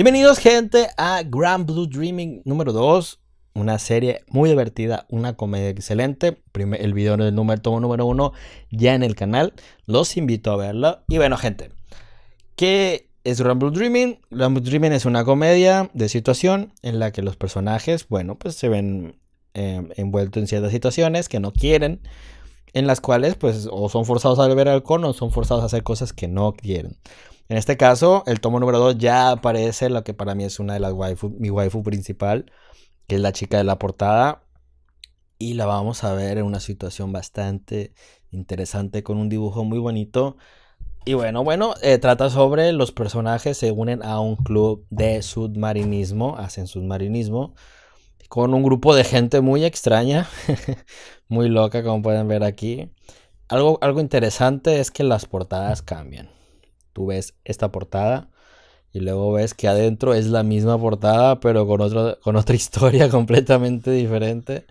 Bienvenidos, gente, a Grand Blue Dreaming número 2. Una serie muy divertida, una comedia excelente. El video del tomo número 1 ya en el canal. Los invito a verlo. Y bueno, gente, ¿qué es Grand Blue Dreaming? Grand Blue Dreaming es una comedia de situación en la que los personajes, bueno, pues se ven envueltos en ciertas situaciones que no quieren, en las cuales pues o son forzados a beber alcohol o son forzados a hacer cosas que no quieren. En este caso, el tomo número 2 ya aparece lo que para mí es una de las mi waifu principal, que es la chica de la portada. Y la vamos a ver en una situación bastante interesante con un dibujo muy bonito. Y bueno, trata sobre los personajes se unen a un club de submarinismo, hacen submarinismo, con un grupo de gente muy extraña, muy loca, como pueden ver aquí. Algo interesante es que las portadas cambian. Tú ves esta portada y luego ves que adentro es la misma portada, pero con otra historia completamente diferente.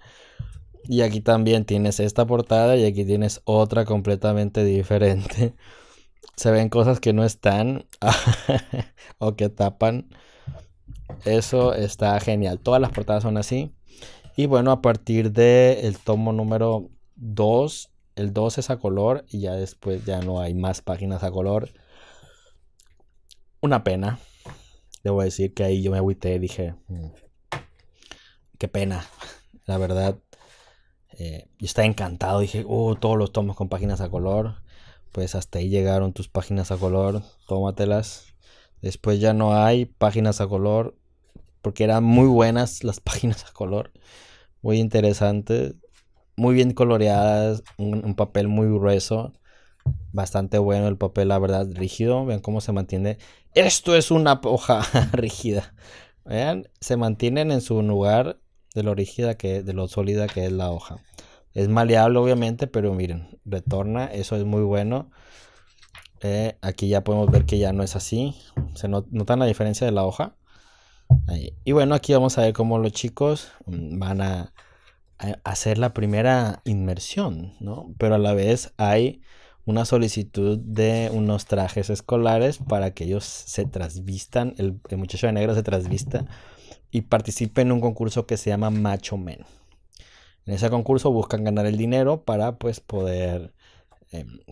Y aquí también tienes esta portada y aquí tienes otra completamente diferente. Se ven cosas que no están o que tapan. Eso está genial. Todas las portadas son así. Y bueno, a partir del tomo número 2, el 2 es a color y ya después ya no hay más páginas a color. Una pena. Debo decir que ahí yo me agüité, dije, qué pena. La verdad, yo estaba encantado, dije, todos los tomos con páginas a color. Pues hasta ahí llegaron tus páginas a color, tómatelas. Después ya no hay páginas a color, porque eran muy buenas las páginas a color. Muy interesantes, muy bien coloreadas, un papel muy grueso. Bastante bueno el papel, la verdad, rígido. Vean cómo se mantiene. Esto es una hoja rígida. Vean, se mantienen en su lugar de lo rígida de lo sólida que es la hoja. Es maleable, obviamente, pero miren, retorna. Eso es muy bueno. Aquí ya podemos ver que ya no es así. Se notan la diferencia de la hoja. Ahí. Y bueno, aquí vamos a ver cómo los chicos van a hacer la primera inmersión, ¿no? Pero a la vez hay una solicitud de unos trajes escolares para que ellos se trasvistan, el muchacho de negro se trasvista y participe en un concurso que se llama Macho Men. En ese concurso buscan ganar el dinero para pues poder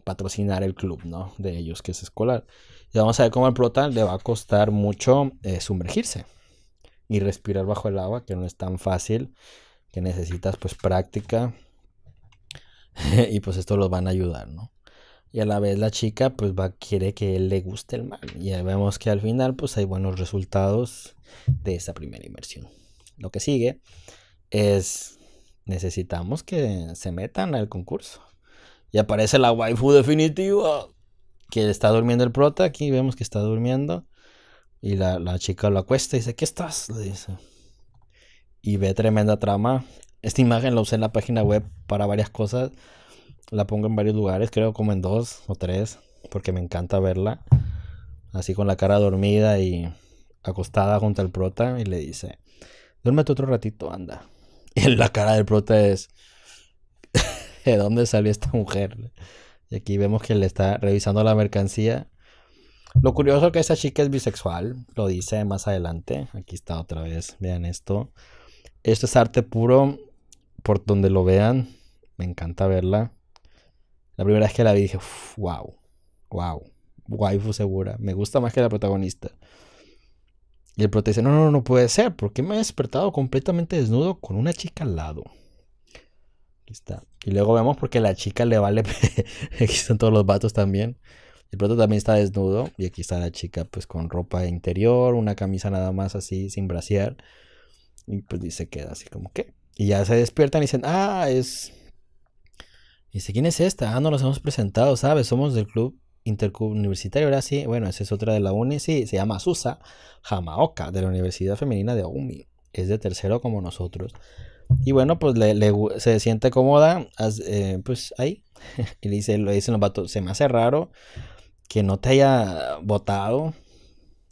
patrocinar el club, ¿no? De ellos, que es escolar. Y vamos a ver cómo al prota le va a costar mucho sumergirse y respirar bajo el agua, que no es tan fácil, que necesitas pues práctica. Y pues esto los van a ayudar, ¿no? Y a la vez la chica pues quiere que él le guste el man. Y ya vemos que al final pues hay buenos resultados de esa primera inmersión. Lo que sigue es necesitamos que se metan al concurso. Y aparece la waifu definitiva, que está durmiendo el prota. Aquí vemos que está durmiendo. Y la chica lo acuesta y dice, ¿qué estás? Le dice. Y ve tremenda trama. Esta imagen la usé en la página web para varias cosas. La pongo en varios lugares, creo como en 2 o 3, porque me encanta verla. Así con la cara dormida y acostada junto al prota. Y le dice, duérmete otro ratito, anda. Y la cara del prota es, ¿de dónde salió esta mujer? Y aquí vemos que le está revisando la mercancía. Lo curioso es que esa chica es bisexual. Lo dice más adelante. Aquí está otra vez, vean esto. Esto es arte puro, por donde lo vean. Me encanta verla. La primera vez que la vi dije, wow, waifu segura. Me gusta más que la protagonista. Y el prota dice, no puede ser. ¿Por qué me he despertado completamente desnudo con una chica al lado? Aquí está. Y luego vemos porque la chica le vale. Aquí están todos los vatos también. El prota también está desnudo. Y aquí está la chica pues con ropa interior, una camisa nada más así, sin brasier. Y pues dice, queda así como que. Y ya se despiertan y dicen, es... Y dice, ¿quién es esta? No nos hemos presentado, ¿sabes? Somos del club interuniversitario, ¿verdad? Sí, bueno, esa es otra de la uni, sí, se llama Susa Hamaoka, de la Universidad Femenina de Oumi. Es de tercero como nosotros. Y bueno, pues se siente cómoda, pues ahí. Y le dicen los vatos, se me hace raro que no te haya votado.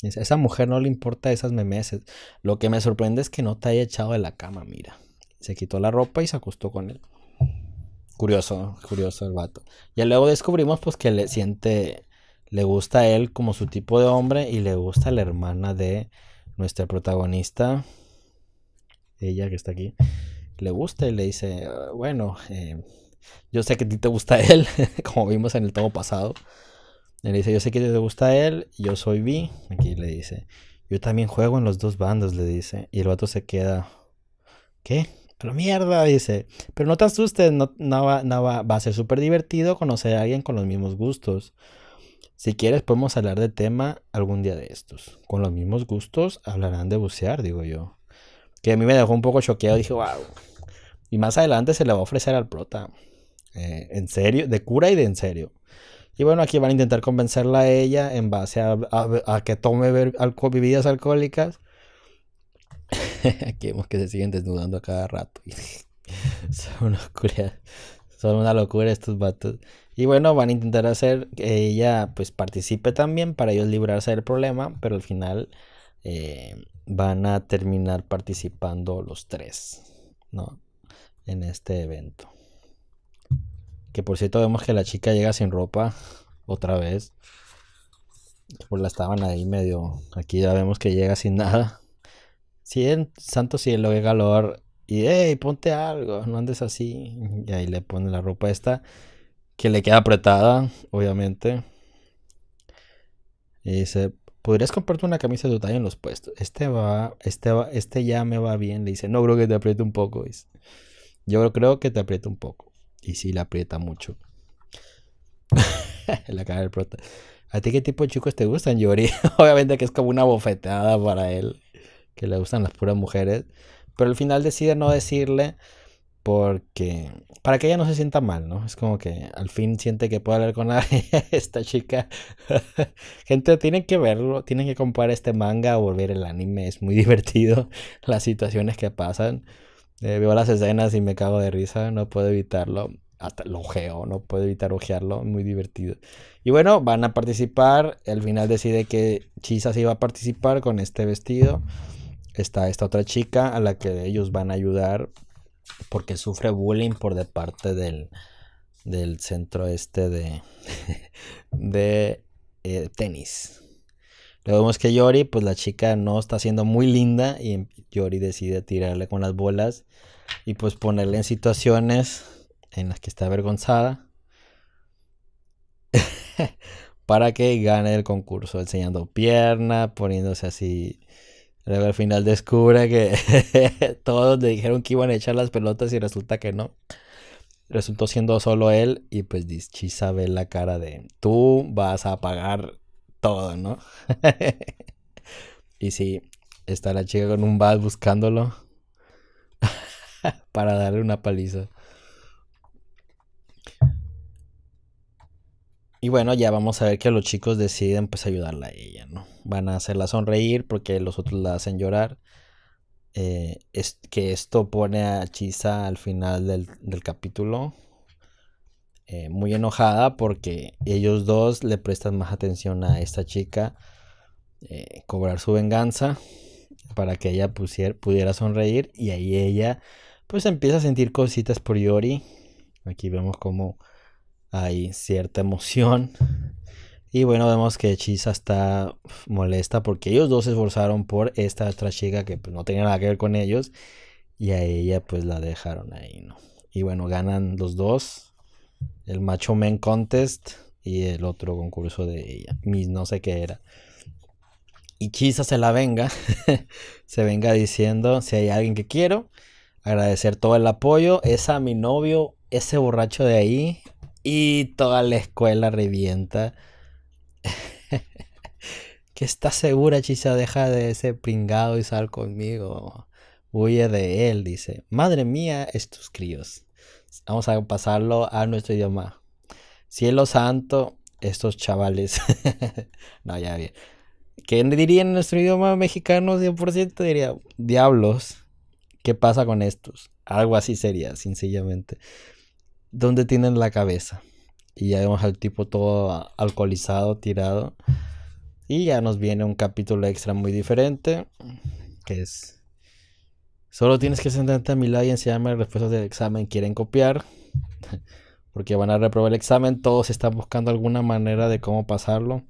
Dice, a esa mujer no le importa esas memeses. Lo que me sorprende es que no te haya echado de la cama, mira. Se quitó la ropa y se acostó con él. Curioso el vato. Y luego descubrimos pues que le gusta a él como su tipo de hombre y le gusta a la hermana de nuestra protagonista, ella que está aquí, le gusta y le dice, bueno, yo sé que a ti te gusta él, como vimos en el tomo pasado. Le dice, yo sé que te gusta él, yo soy Vi. Aquí le dice, yo también juego en los dos bandos, le dice. Y el vato se queda, ¿qué? Pero mierda, dice. Pero no te asustes, va a ser súper divertido conocer a alguien con los mismos gustos. Si quieres podemos hablar de tema algún día de estos. Con los mismos gustos hablarán de bucear, digo yo. Que a mí me dejó un poco choqueado, dije, wow. Y más adelante se le va a ofrecer al prota. En serio, de cura y de en serio. Y bueno, aquí van a intentar convencerla a ella en base a que tome bebidas alcohólicas. Aquí vemos que se siguen desnudando a cada rato. Son una locura estos vatos. Y bueno, van a intentar hacer que ella pues participe también para ellos librarse del problema, pero al final van a terminar participando los tres, ¿no? En este evento. Que por cierto vemos que la chica llega sin ropa otra vez. Pues la estaban ahí medio. Aquí ya vemos que llega sin nada. Sí, en santo cielo, qué calor. Y hey, ponte algo, no andes así. Y ahí le pone la ropa esta, que le queda apretada, obviamente. Y dice, ¿podrías comprarte una camisa de tu talla en los puestos? Este ya me va bien. Le dice, no creo que te apriete un poco. Dice, yo creo que te aprieta un poco. Y sí, le aprieta mucho. La cara del prota. ¿A ti qué tipo de chicos te gustan, Yori? Obviamente que es como una bofetada para él, que le gustan las puras mujeres. Pero al final decide no decirle porque para que ella no se sienta mal, ¿no? Es como que al fin siente que puede hablar con esta chica. Gente, tienen que verlo, tienen que comprar este manga o ver el anime, es muy divertido las situaciones que pasan. Veo las escenas y me cago de risa, no puedo evitarlo. Hasta lo ojeo, no puedo evitar ojearlo, muy divertido. Y bueno, van a participar. Al final decide que Chisa sí va a participar con este vestido. Está esta otra chica a la que ellos van a ayudar porque sufre bullying por de parte del centro este de tenis. Luego vemos que Yori, pues la chica no está siendo muy linda y Yori decide tirarle con las bolas y pues ponerle en situaciones en las que está avergonzada para que gane el concurso, enseñando pierna, poniéndose así. Luego al final descubre que todos le dijeron que iban a echar las pelotas y resulta que no. Resultó siendo solo él y pues Chisa ve la cara de tú vas a pagar todo, ¿no? Y sí, está la chica con un bat buscándolo para darle una paliza. Y bueno, ya vamos a ver que los chicos deciden pues ayudarla a ella, ¿no? Van a hacerla sonreír porque los otros la hacen llorar. Es que esto pone a Chisa al final del capítulo muy enojada porque ellos dos le prestan más atención a esta chica, cobrar su venganza para que ella pudiera sonreír y ahí ella pues empieza a sentir cositas por Yori. Aquí vemos como hay cierta emoción. Y bueno, vemos que Chisa está molesta porque ellos dos se esforzaron por esta otra chica que pues, no tenía nada que ver con ellos. Y a ella pues la dejaron ahí, ¿no? Y bueno, ganan los dos. El Macho Men Contest y el otro concurso de ella. Miss no sé qué era. Y Chisa se la venga. Se venga diciendo, si hay alguien que quiero, agradecer todo el apoyo. Es a mi novio, ese borracho de ahí. Y toda la escuela revienta. Que está segura, Chisa, deja de ese pringado y sal conmigo. Huye de él, dice. Madre mía, estos críos. Vamos a pasarlo a nuestro idioma. Cielo santo, estos chavales. No, ya bien. ¿Qué dirían en nuestro idioma mexicano 100%? Diría, diablos, ¿qué pasa con estos? Algo así sería, sencillamente. ¿Dónde tienen la cabeza? Y ya vemos al tipo todo alcoholizado, tirado. Y ya nos viene un capítulo extra muy diferente, que es... Solo tienes que sentarte a mi lado y enseñarme las respuestas del examen. ¿Quieren copiar? Porque van a reprobar el examen. Todos están buscando alguna manera de cómo pasarlo.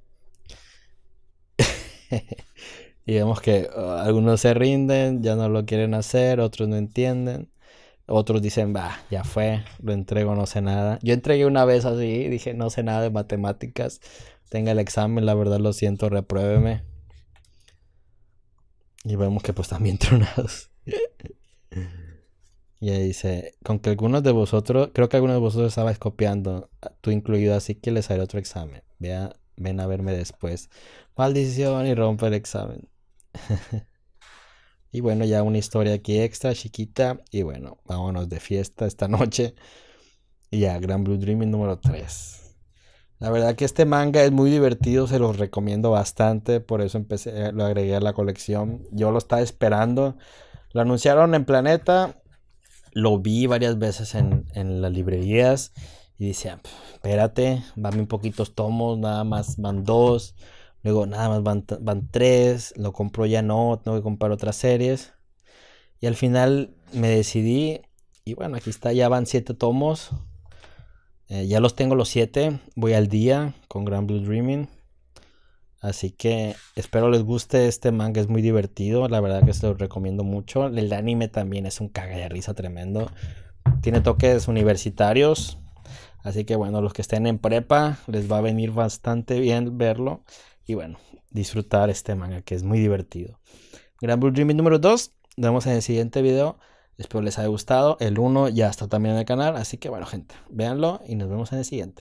Y vemos que algunos se rinden, ya no lo quieren hacer, otros no entienden. Otros dicen, va, ya fue, lo entrego, no sé nada. Yo entregué una vez así, dije, no sé nada de matemáticas. Tenga el examen, la verdad lo siento, repruébeme. Y vemos que pues también tronados. Y ahí dice, con que algunos de vosotros, creo que algunos de vosotros estabais copiando, tú incluido, así que les haré otro examen. Ven a verme después. Maldición y rompe el examen. Y bueno, ya una historia aquí extra, chiquita. Y bueno, vámonos de fiesta esta noche. Y ya, Grand Blue Dreaming número 3. La verdad que este manga es muy divertido, se los recomiendo bastante. Por eso lo agregué a la colección. Yo lo estaba esperando. Lo anunciaron en Planeta. Lo vi varias veces en las librerías. Y decía, espérate, van muy poquitos tomos, nada más van 2. Luego nada más van 3. Lo compro ya no, tengo que comprar otras series. Y al final me decidí. Y bueno, aquí está, ya van 7 tomos. Ya los tengo los 7. Voy al día con Grand Blue Dreaming. Así que espero les guste este manga. Es muy divertido. La verdad que se lo recomiendo mucho. El anime también es un caga de risa tremendo. Tiene toques universitarios. Así que bueno, los que estén en prepa les va a venir bastante bien verlo. Y bueno, disfrutar este manga que es muy divertido. Grand Blue Dreaming número 2. Nos vemos en el siguiente video. Espero les haya gustado. El 1 ya está también en el canal. Así que bueno, gente, véanlo y nos vemos en el siguiente.